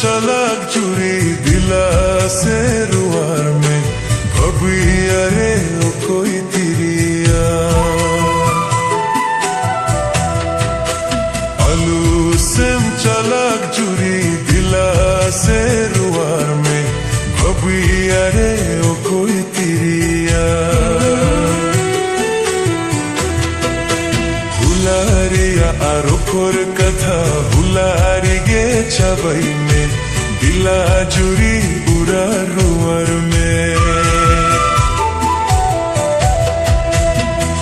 चलाक चुरी दिला से रुआर में भबिया रे ओ कोई तिरिया आलू सेम चलाक चुरी दिला से रुआर में भबिया रे ओ कोई तिरिया हुलारिया आरोखोर कथा हुलारी गे छबई में दिला जुरी उरा रुआर में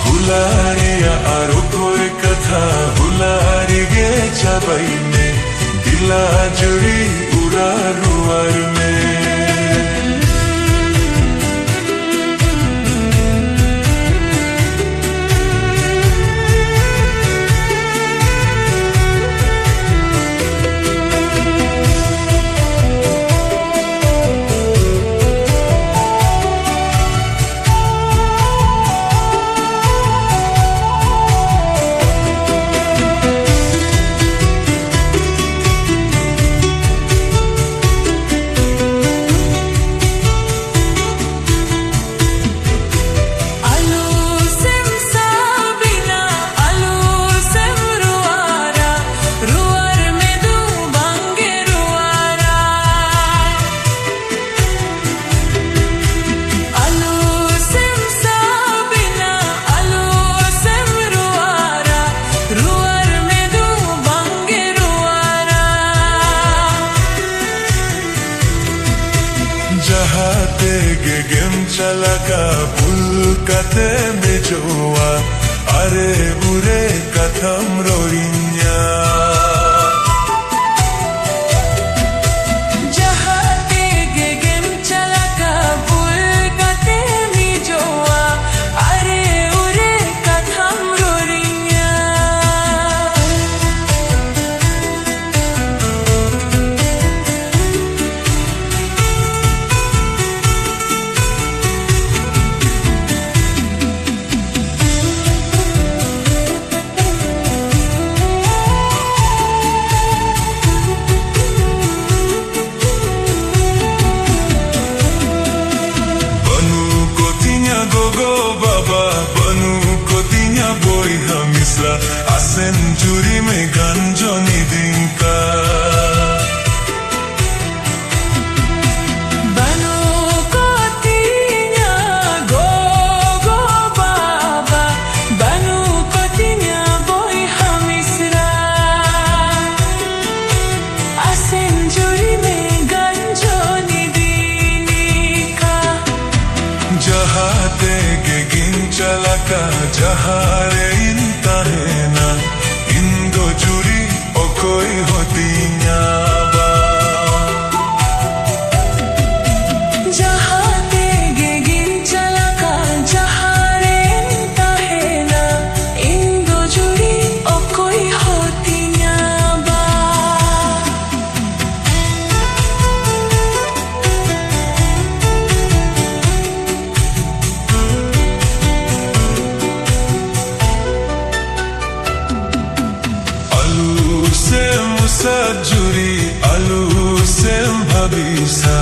हुलारिया आरोखोर कथा हुलारी गे छबई में दिला जुरी उरा रुआर में जहाते गे गेम चला का बुल कते में जोआ अरे बुरे कथम रोइन्या जहाते गे गेम चला का बुल कते में जोआ अरे बुरे कथम रोइन्या Asen juri me ganjoni dinka Banu kotinya go go baba Banu kotinya boy hamisra Asen juri me ganjoni dinka Jahate ge gin chalaka jahare inta hai na Indo juri o koi hoti nyaba जहाते गे गिन चला का जहारे इंता है ना इंदो जुड़ी ओ कोई होती न्याबा आलू से मुसजुरी आलू से भविसा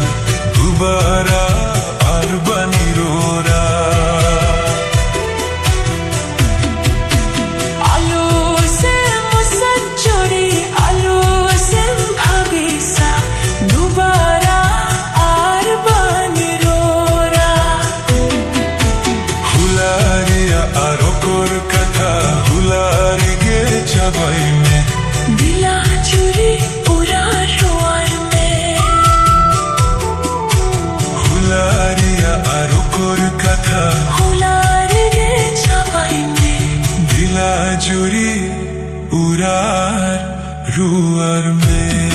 दोबारा आर बनी रोरा आलू से मुसज्जोरी आलू से भविसा दोबारा आर बनी रोरा हुलारिया आरोखोर कथा हुलारी गे छबई में दिला चुरी उरा रुआर में हुलारिया आरोखोर कथा हुलारी गे छबई में दिला जुरी उरार रुआर में